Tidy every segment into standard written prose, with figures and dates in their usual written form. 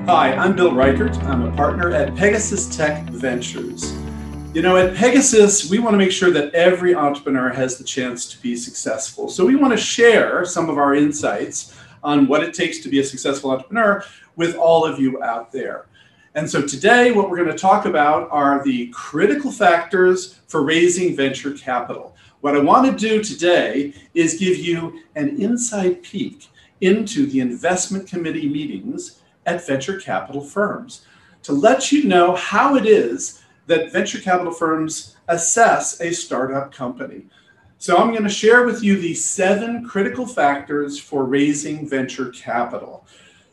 Hi, I'm Bill Reichert. I'm a partner at Pegasus Tech Ventures. You know, at Pegasus, we want to make sure that every entrepreneur has the chance to be successful. So we want to share some of our insights on what it takes to be a successful entrepreneur with all of you out there. And so today, what we're going to talk about are the critical factors for raising venture capital. What I want to do today is give you an inside peek into the investment committee meetings at venture capital firms to let you know how it is that venture capital firms assess a startup company. So I'm going to share with you the 7 critical factors for raising venture capital.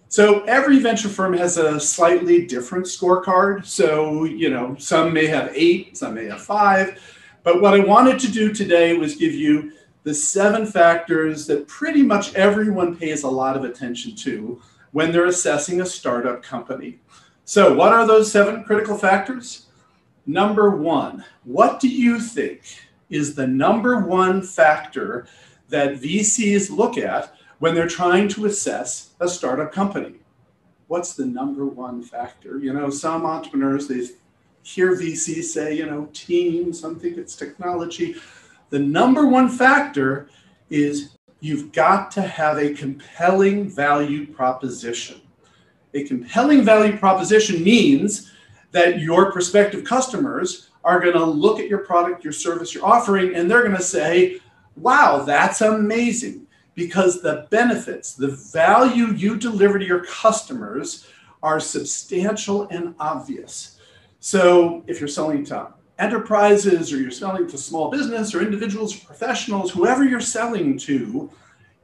So every venture firm has a slightly different scorecard. So, some may have 8, some may have 5. But what I wanted to do today was give you the 7 factors that pretty much everyone pays a lot of attention to when they're assessing a startup company. So what are those 7 critical factors? Number 1, what do you think is the number 1 factor that VCs look at when they're trying to assess a startup company? What's the number 1 factor? Some entrepreneurs, they hear VCs say, team, some think it's technology. The number 1 factor is you've got to have a compelling value proposition. A compelling value proposition means that your prospective customers are going to look at your product, your service, your offering, and they're going to say, wow, that's amazing, because the benefits, the value you deliver to your customers are substantial and obvious. So if you're selling to enterprises, or you're selling to small business or individuals or professionals, whoever you're selling to,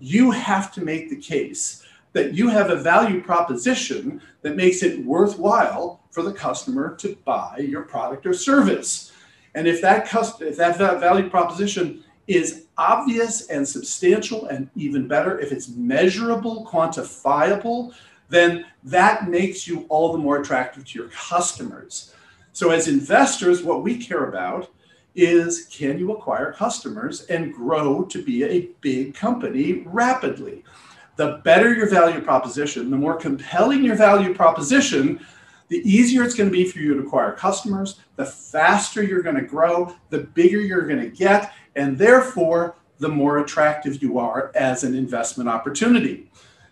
you have to make the case that you have a value proposition that makes it worthwhile for the customer to buy your product or service. And if that value proposition is obvious and substantial, and even better, if it's measurable, quantifiable, then that makes you all the more attractive to your customers. So as investors, what we care about is, can you acquire customers and grow to be a big company rapidly? The better your value proposition, the more compelling your value proposition, the easier it's going to be for you to acquire customers, the faster you're going to grow, the bigger you're going to get, and therefore, the more attractive you are as an investment opportunity.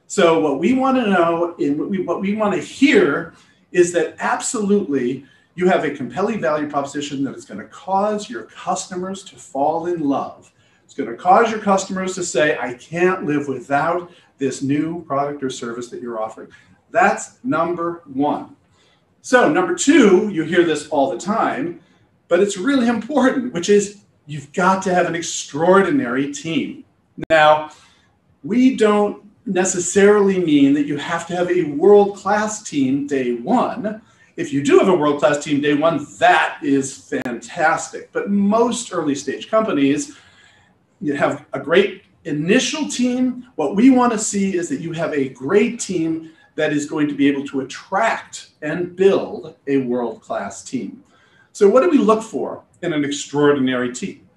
So what we want to know, and what we want to hear, is that absolutely you have a compelling value proposition that is going to cause your customers to fall in love. It's going to cause your customers to say, I can't live without this new product or service that you're offering. That's number 1. So number 2, you hear this all the time, but it's really important, which is you've got to have an extraordinary team. Now, we don't necessarily mean that you have to have a world-class team day 1. If you do have a world-class team day 1, that is fantastic. But most early-stage companies, you have a great initial team. What we want to see is that you have a great team that is going to be able to attract and build a world-class team. So what do we look for in an extraordinary team?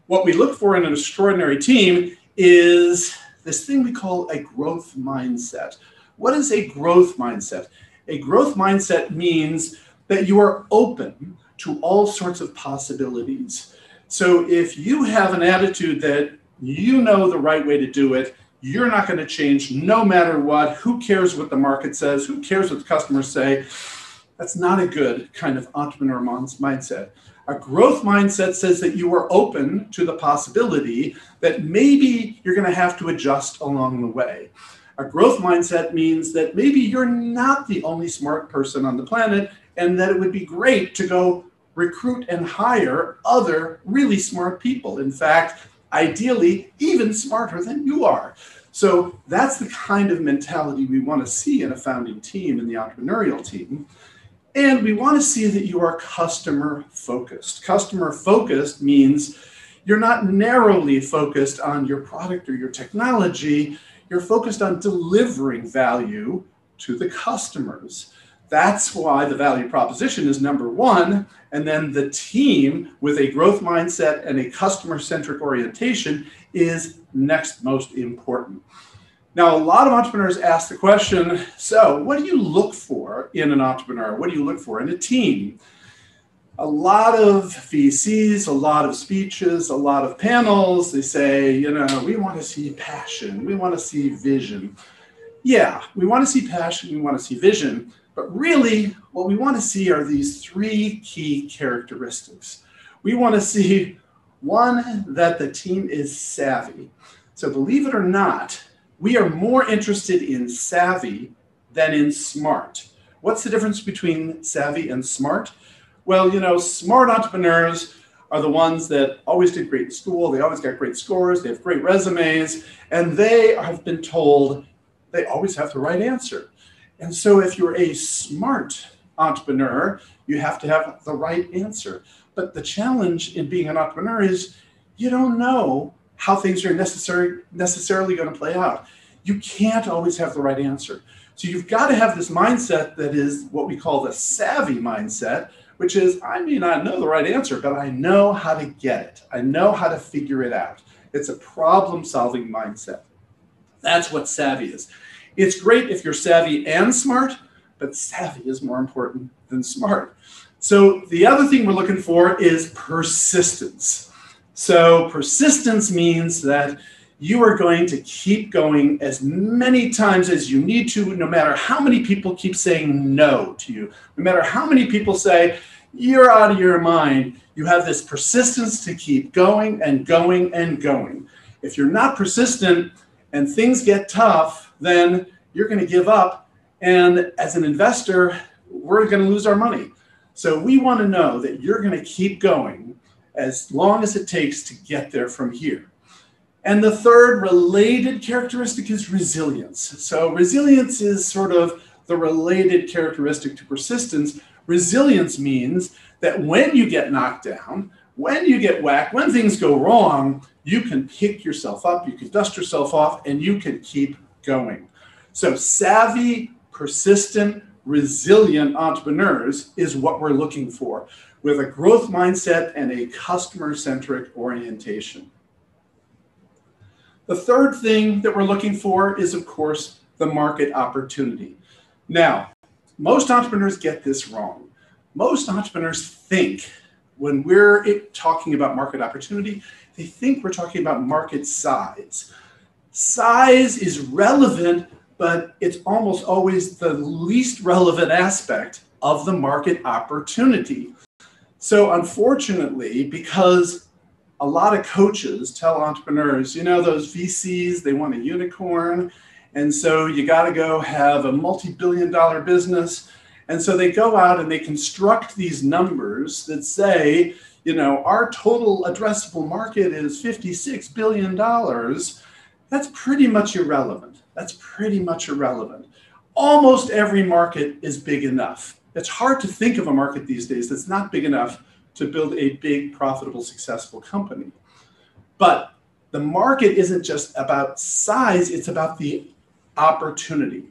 What we look for in an extraordinary team is this thing we call a growth mindset. What is a growth mindset? A growth mindset means that you are open to all sorts of possibilities. So if you have an attitude that you know the right way to do it, you're not going to change no matter what, who cares what the market says, who cares what the customers say, that's not a good kind of entrepreneur mindset. A growth mindset says that you are open to the possibility that maybe you're going to have to adjust along the way. A growth mindset means that maybe you're not the only smart person on the planet, and that it would be great to go recruit and hire other really smart people. In fact, ideally, even smarter than you are. So that's the kind of mentality we want to see in a founding team, in the entrepreneurial team. And we want to see that you are customer focused. Customer focused means you're not narrowly focused on your product or your technology. You're focused on delivering value to the customers. That's why the value proposition is number 1. And then the team with a growth mindset and a customer-centric orientation is next most important. Now, a lot of entrepreneurs ask the question, so what do you look for in an entrepreneur? What do you look for in a team? A lot of VCs, a lot of speeches, a lot of panels, they say, we want to see passion, we want to see vision. Yeah, we want to see passion, we want to see vision, but really what we want to see are these three key characteristics. We want to see, one, that the team is savvy. So believe it or not, we are more interested in savvy than in smart. What's the difference between savvy and smart? Well, smart entrepreneurs are the ones that always did great in school, they always got great scores, they have great resumes, and they have been told they always have the right answer. And so if you're a smart entrepreneur, you have to have the right answer. But the challenge in being an entrepreneur is you don't know how things are necessarily going to play out. You can't always have the right answer. So you've got to have this mindset that is what we call the savvy mindset, which is, I may not know the right answer, but I know how to get it. I know how to figure it out. It's a problem-solving mindset. That's what savvy is. It's great if you're savvy and smart, but savvy is more important than smart. So the other thing we're looking for is persistence. So persistence means that you are going to keep going as many times as you need to, no matter how many people keep saying no to you, no matter how many people say, you're out of your mind. You have this persistence to keep going and going and going. If you're not persistent and things get tough, then you're going to give up. And as an investor, we're going to lose our money. So we want to know that you're going to keep going as long as it takes to get there from here. And the third related characteristic is resilience. So resilience is sort of the related characteristic to persistence. Resilience means that when you get knocked down, when you get whacked, when things go wrong, you can pick yourself up, you can dust yourself off, and you can keep going. So savvy, persistent, resilient entrepreneurs is what we're looking for, with a growth mindset and a customer-centric orientation. The third thing that we're looking for is, of course, the market opportunity. Now, most entrepreneurs get this wrong. Most entrepreneurs think when we're talking about market opportunity, they think we're talking about market size. Size is relevant, but it's almost always the least relevant aspect of the market opportunity. So unfortunately, because a lot of coaches tell entrepreneurs, those VCs, they want a unicorn. And so you got to go have a multi-billion-dollar business. And so they go out and they construct these numbers that say, our total addressable market is $56 billion. That's pretty much irrelevant. Almost every market is big enough. It's hard to think of a market these days that's not big enough to build a big, profitable, successful company. But the market isn't just about size, it's about the opportunity.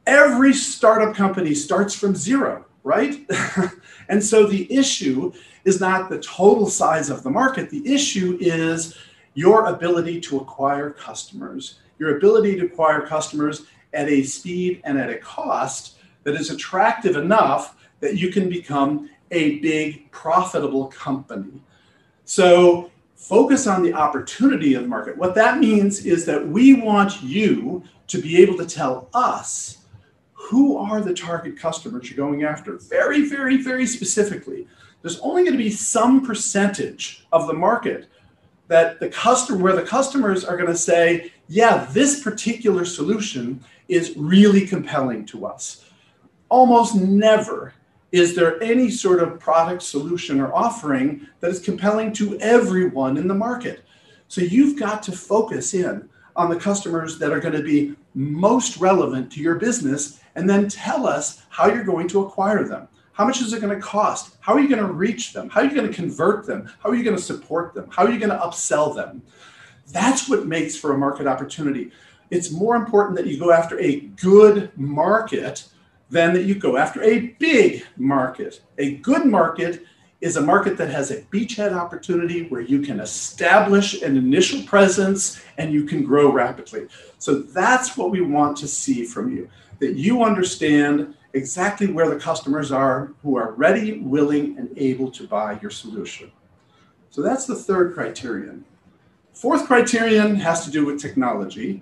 Every startup company starts from zero, right? And so the issue is not the total size of the market. The issue is your ability to acquire customers, at a speed and at a cost that is attractive enough that you can become a big, profitable company. So focus on the opportunity of the market. What that means is that we want you to be able to tell us who are the target customers you're going after. Very, very, very specifically. There's only going to be some percentage of the market that where the customers are going to say, yeah, this particular solution is really compelling to us. Almost never is there any sort of product, solution, or offering that is compelling to everyone in the market. So you've got to focus in on the customers that are going to be most relevant to your business, and then tell us how you're going to acquire them. How much is it going to cost? How are you going to reach them? How are you going to convert them? How are you going to support them? How are you going to upsell them? That's what makes for a market opportunity. It's more important that you go after a good market than that you go after a big market. A good market is a market that has a beachhead opportunity where you can establish an initial presence and you can grow rapidly. So that's what we want to see from you, that you understand exactly where the customers are who are ready, willing, and able to buy your solution. So that's the third criterion. Fourth criterion has to do with technology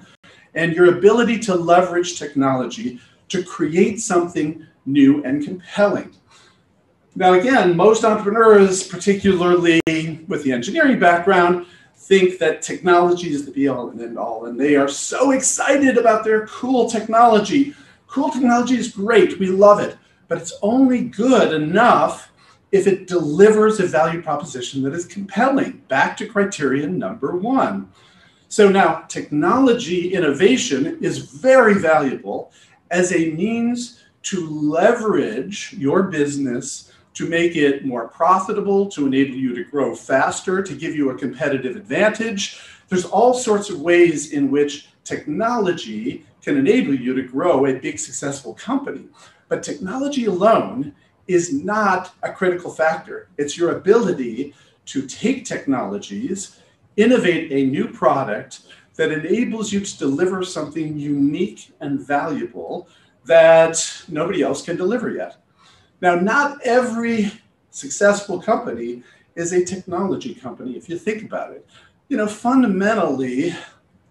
and your ability to leverage technology to create something new and compelling. Now, again, most entrepreneurs, particularly with the engineering background, think that technology is the be-all and end-all, and they are so excited about their cool technology. Cool technology is great, we love it, but it's only good enough if it delivers a value proposition that is compelling. Back to criterion number one. So now, technology innovation is very valuable as a means to leverage your business to make it more profitable, to enable you to grow faster, to give you a competitive advantage. There's all sorts of ways in which technology can enable you to grow a big, successful company. But technology alone is not a critical factor. It's your ability to take technologies, innovate a new product that enables you to deliver something unique and valuable that nobody else can deliver yet. Now, not every successful company is a technology company, if you think about it. Fundamentally,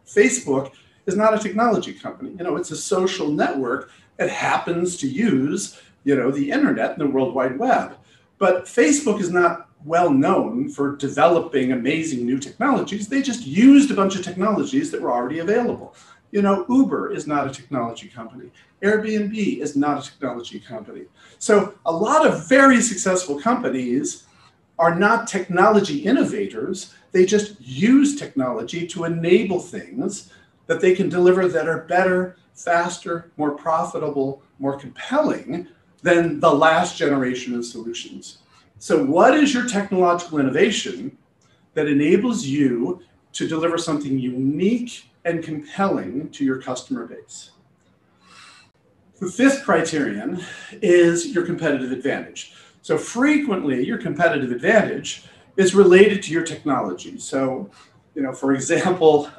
Facebook is not a technology company. It's a social network that happens to use, the internet and the World Wide Web. But Facebook is not well known for developing amazing new technologies. They just used a bunch of technologies that were already available. Uber is not a technology company. Airbnb is not a technology company. So a lot of very successful companies are not technology innovators. They just use technology to enable things that they can deliver that are better, faster, more profitable, more compelling than the last generation of solutions. So what is your technological innovation that enables you to deliver something unique and compelling to your customer base? The fifth criterion is your competitive advantage. So frequently, your competitive advantage is related to your technology. So, for example,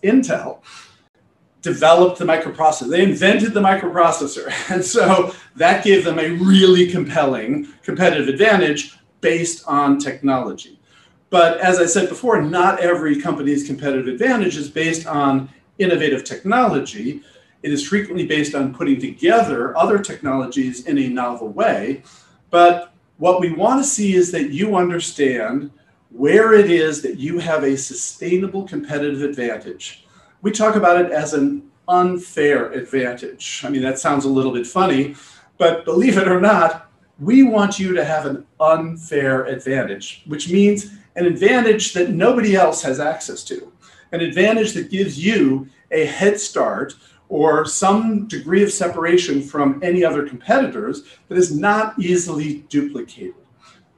Intel developed the microprocessor. They invented the microprocessor. And so that gave them a really compelling competitive advantage based on technology. But as I said before, not every company's competitive advantage is based on innovative technology. It is frequently based on putting together other technologies in a novel way. But what we want to see is that you understand where it is that you have a sustainable competitive advantage. We talk about it as an unfair advantage. I mean, that sounds a little bit funny, but believe it or not, we want you to have an unfair advantage, which means an advantage that nobody else has access to, an advantage that gives you a head start or some degree of separation from any other competitors that is not easily duplicated.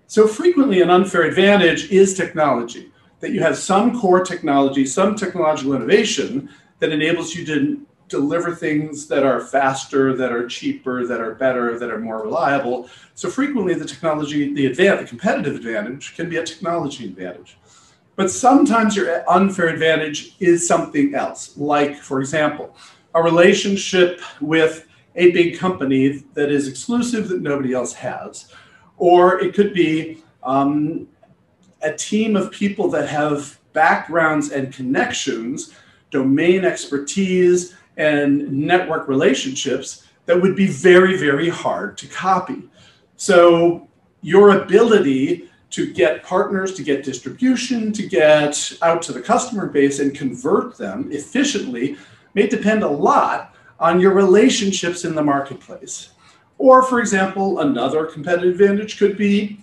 So frequently an unfair advantage is technology, that you have some core technology, some technological innovation that enables you to deliver things that are faster, that are cheaper, that are better, that are more reliable. So frequently the technology, the competitive advantage can be a technology advantage. But sometimes your unfair advantage is something else, like, for example, a relationship with a big company that is exclusive that nobody else has. Or it could be a team of people that have backgrounds and connections, domain expertise, and network relationships that would be very, very hard to copy. So your ability to get partners, to get distribution, to get out to the customer base and convert them efficiently may depend a lot on your relationships in the marketplace. Or, for example, another competitive advantage could be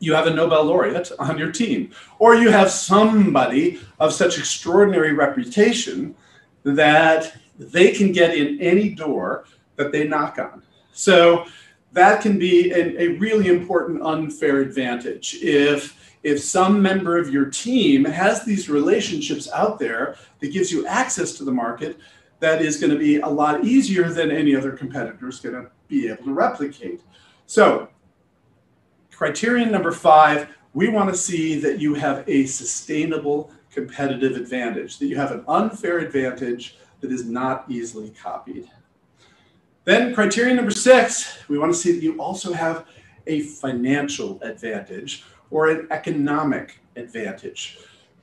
you have a Nobel laureate on your team, or you have somebody of such extraordinary reputation that they can get in any door that they knock on. So that can be a really important unfair advantage. If some member of your team has these relationships out there that gives you access to the market, that is going to be a lot easier than any other competitor is going to be able to replicate. So criterion number 5, we want to see that you have a sustainable competitive advantage, that you have an unfair advantage that is not easily copied. Then criterion number 6, we want to see that you also have a financial advantage or an economic advantage.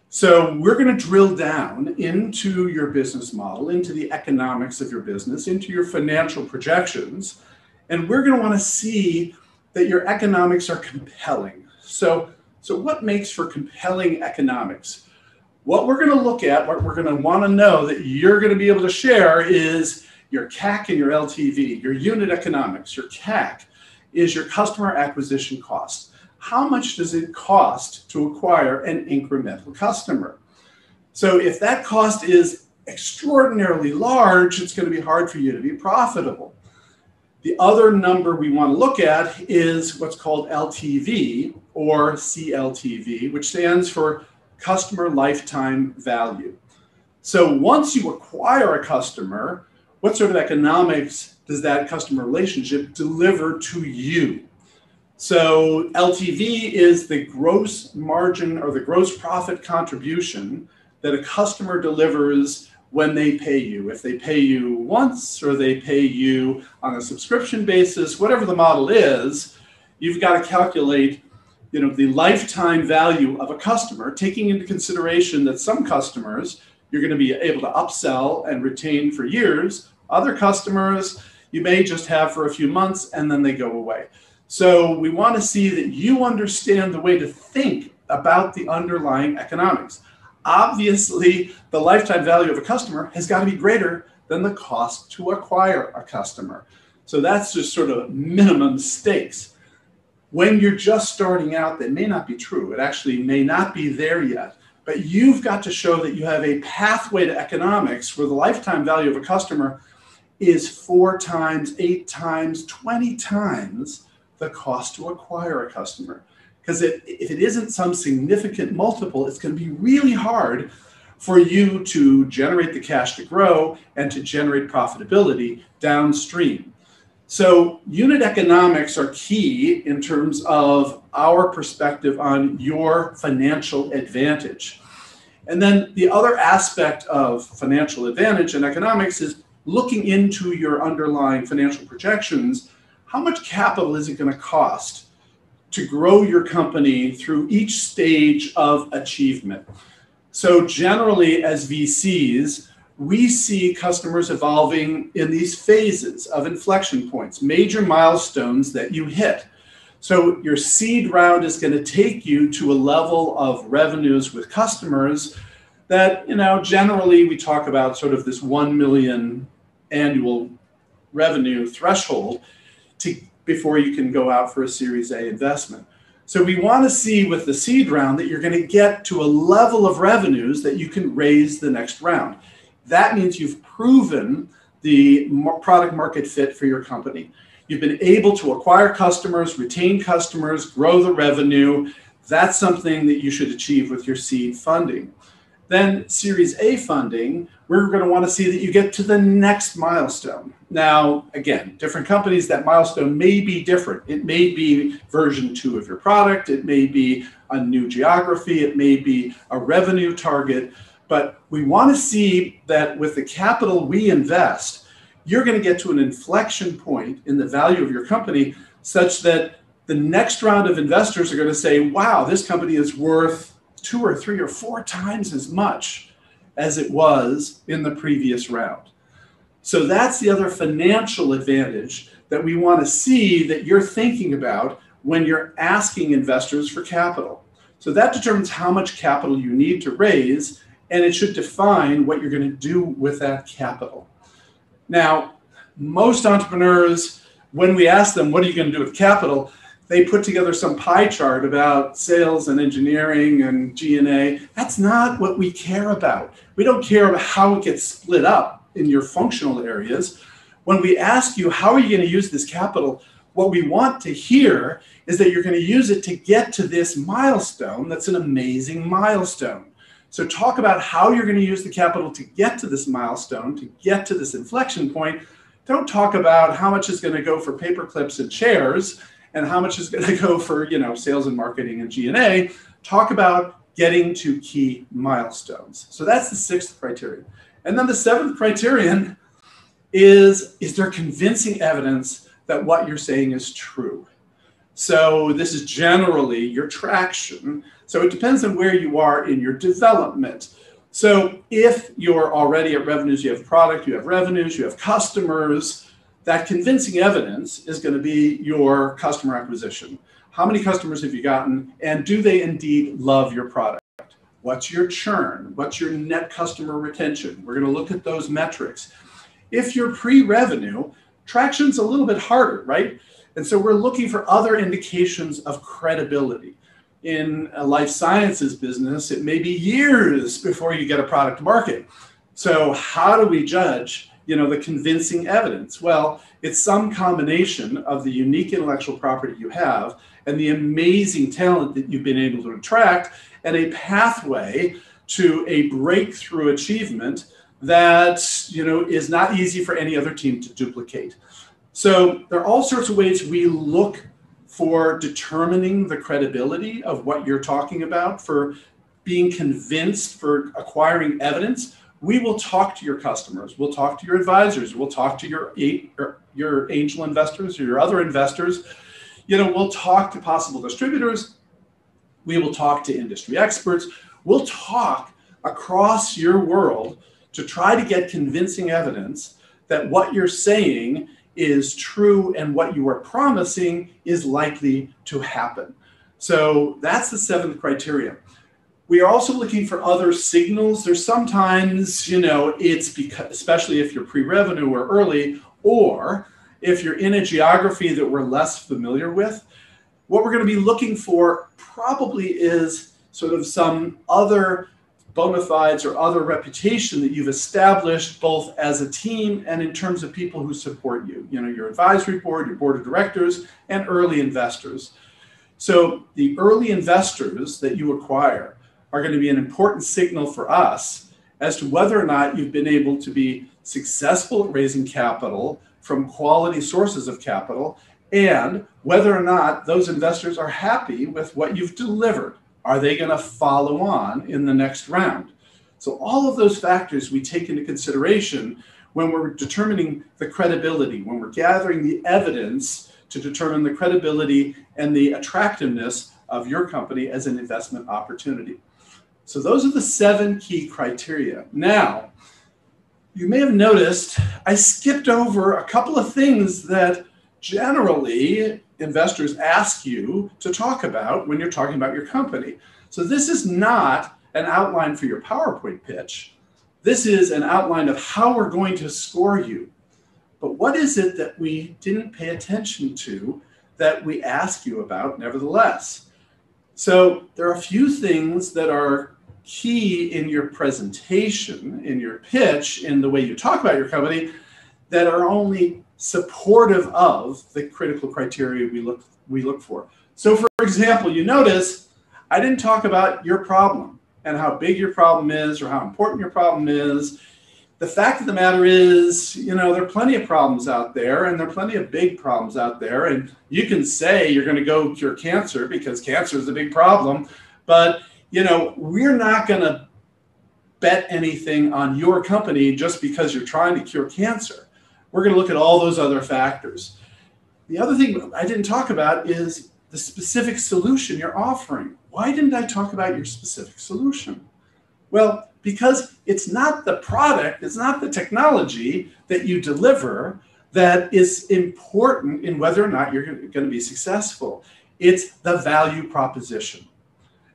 So we're going to drill down into your business model, into the economics of your business, into your financial projections, and we're going to want to see that your economics are compelling. So what makes for compelling economics? What we're going to look at, what we're going to want to know that you're going to be able to share is your CAC and your LTV, your unit economics. Your CAC is your customer acquisition cost. How much does it cost to acquire an incremental customer? So if that cost is extraordinarily large, it's going to be hard for you to be profitable. The other number we want to look at is what's called LTV or CLTV, which stands for customer lifetime value. So once you acquire a customer, what sort of economics does that customer relationship deliver to you? So LTV is the gross margin or the gross profit contribution that a customer delivers when they pay you. If they pay you once or they pay you on a subscription basis, whatever the model is, you've got to calculate, the lifetime value of a customer, taking into consideration that some customers you're going to be able to upsell and retain for years. Other customers you may just have for a few months and then they go away. So we want to see that you understand the way to think about the underlying economics. Obviously, the lifetime value of a customer has got to be greater than the cost to acquire a customer. So that's just sort of minimum stakes. When you're just starting out, that may not be true. It actually may not be there yet. But you've got to show that you have a pathway to economics where the lifetime value of a customer is 4 times, 8 times, 20 times the cost to acquire a customer. Because if it isn't some significant multiple, it's going to be really hard for you to generate the cash to grow and to generate profitability downstream. So unit economics are key in terms of our perspective on your financial advantage. And then the other aspect of financial advantage and economics is looking into your underlying financial projections. How much capital is it going to cost to grow your company through each stage of achievement? So generally, as VCs, we see customers evolving in these phases of inflection points, major milestones that you hit. So your seed round is going to take you to a level of revenues with customers that, generally we talk about sort of this 1 million annual revenue threshold before you can go out for a Series A investment. So we want to see with the seed round that you're going to get to a level of revenues that you can raise the next round. That means you've proven the product market fit for your company. You've been able to acquire customers, retain customers, grow the revenue. That's something that you should achieve with your seed funding. Then Series A funding, we're going to want to see that you get to the next milestone. Now, again, different companies, that milestone may be different. It may be version 2 of your product. It may be a new geography. It may be a revenue target. But we want to see that with the capital we invest, you're going to get to an inflection point in the value of your company such that the next round of investors are going to say, wow, this company is worth 2 or 3 or 4 times as much as it was in the previous round. So that's the other financial advantage that we want to see that you're thinking about when you're asking investors for capital. So that determines how much capital you need to raise, and it should define what you're going to do with that capital. Now, most entrepreneurs, when we ask them, what are you going to do with capital? They put together some pie chart about sales and engineering and G&A. That's not what we care about. We don't care about how it gets split up in your functional areas. When we ask you, how are you going to use this capital? What we want to hear is that you're going to use it to get to this milestone. That's an amazing milestone. So talk about how you're going to use the capital to get to this milestone, to get to this inflection point. Don't talk about how much is going to go for paper clips and chairs and how much is going to go for, sales and marketing and G&A. Talk about getting to key milestones. So that's the sixth criterion. And then the seventh criterion is there convincing evidence that what you're saying is true? So this is generally your traction. So it depends on where you are in your development. So if you're already at revenues, you have product, you have revenues, you have customers, that convincing evidence is going to be your customer acquisition. How many customers have you gotten, and do they indeed love your product? What's your churn? What's your net customer retention? We're going to look at those metrics. If you're pre-revenue, traction's a little bit harder, right? And so we're looking for other indications of credibility. In a life sciences business, it may be years before you get a product to market. So how do we judge, the convincing evidence? Well, it's some combination of the unique intellectual property you have and the amazing talent that you've been able to attract, and a pathway to a breakthrough achievement that, is not easy for any other team to duplicate. So there are all sorts of ways we look for determining the credibility of what you're talking about, for being convinced, for acquiring evidence. We will talk to your customers. We'll talk to your advisors. We'll talk to your angel investors or your other investors. We'll talk to possible distributors. We will talk to industry experts. We'll talk across your world to try to get convincing evidence that what you're saying is true and what you are promising is likely to happen. So that's the seventh criteria. We are also looking for other signals. There's sometimes, it's because, especially if you're pre-revenue or early, or if you're in a geography that we're less familiar with, what we're going to be looking for probably is sort of some other bona fides or other reputation that you've established both as a team and in terms of people who support you, your advisory board, your board of directors, and early investors. So the early investors that you acquire are going to be an important signal for us as to whether or not you've been able to be successful at raising capital from quality sources of capital, and whether or not those investors are happy with what you've delivered. Are they going to follow on in the next round? So all of those factors we take into consideration when we're determining the credibility, when we're gathering the evidence to determine the credibility and the attractiveness of your company as an investment opportunity. So those are the 7 key criteria. Now, you may have noticed I skipped over a couple of things that generally investors ask you to talk about when you're talking about your company. So this is not an outline for your PowerPoint pitch. This is an outline of how we're going to score you. But what is it that we didn't pay attention to that we ask you about nevertheless? So there are a few things that are key in your presentation, in your pitch, in the way you talk about your company, that are only supportive of the critical criteria we look for. So for example, you notice I didn't talk about your problem and how big your problem is or how important your problem is. The fact of the matter is, there are plenty of problems out there, and there are plenty of big problems out there. And you can say you're going to go cure cancer because cancer is a big problem, but we're not going to bet anything on your company just because you're trying to cure cancer. We're going to look at all those other factors. The other thing I didn't talk about is the specific solution you're offering. Why didn't I talk about your specific solution? Well, because it's not the product, it's not the technology that you deliver that is important in whether or not you're going to be successful. It's the value proposition.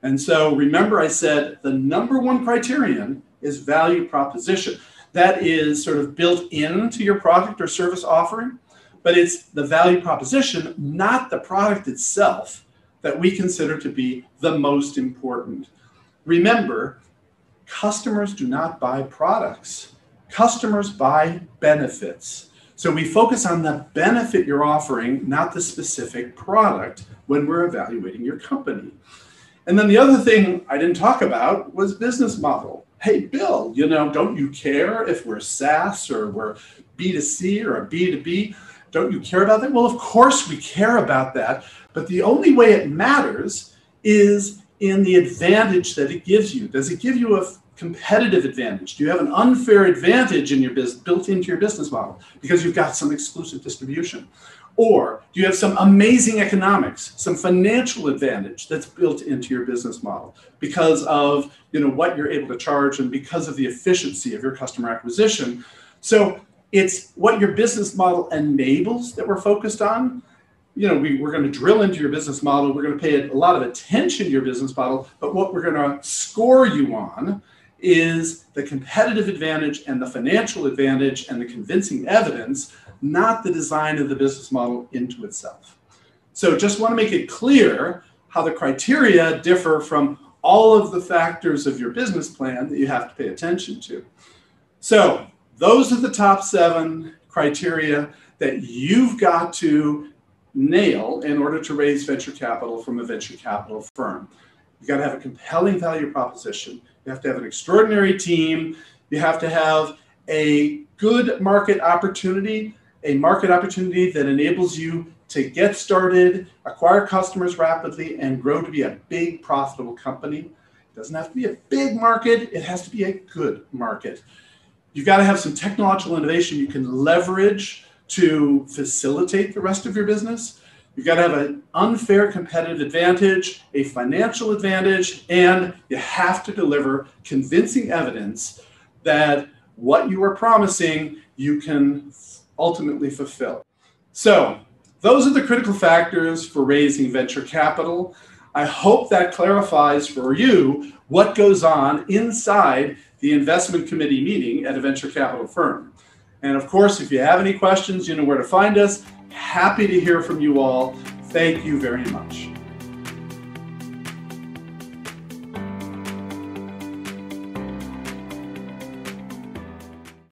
And so remember I said the number one criterion is value proposition. That is sort of built into your product or service offering, but it's the value proposition, not the product itself, that we consider to be the most important. Remember, customers do not buy products. Customers buy benefits. So we focus on the benefit you're offering, not the specific product, when we're evaluating your company. And then the other thing I didn't talk about was business model. Hey, Bill, don't you care if we're SaaS or we're B2C or a B2B? Don't you care about that? Well, of course we care about that, but the only way it matters is in the advantage that it gives you. Does it give you a competitive advantage? Do you have an unfair advantage in your business built into your business model because you've got some exclusive distribution? Or do you have some amazing economics, some financial advantage that's built into your business model because of what you're able to charge and because of the efficiency of your customer acquisition? So it's what your business model enables that we're focused on. We're going to drill into your business model. We're going to pay a lot of attention to your business model, but what we're going to score you on is the competitive advantage and the financial advantage and the convincing evidence, not the design of the business model into itself. So just want to make it clear how the criteria differ from all of the factors of your business plan that you have to pay attention to. So those are the top 7 criteria that you've got to nail in order to raise venture capital from a venture capital firm. You've got to have a compelling value proposition. You have to have an extraordinary team. You have to have a good market opportunity, a market opportunity that enables you to get started, acquire customers rapidly, and grow to be a big, profitable company. It doesn't have to be a big market. It has to be a good market. You've got to have some technological innovation you can leverage to facilitate the rest of your business. You've got to have an unfair competitive advantage, a financial advantage, and you have to deliver convincing evidence that what you are promising you can ultimately fulfill. So those are the critical factors for raising venture capital. I hope that clarifies for you what goes on inside the investment committee meeting at a venture capital firm. And of course, if you have any questions, you know where to find us. Happy to hear from you all. Thank you very much.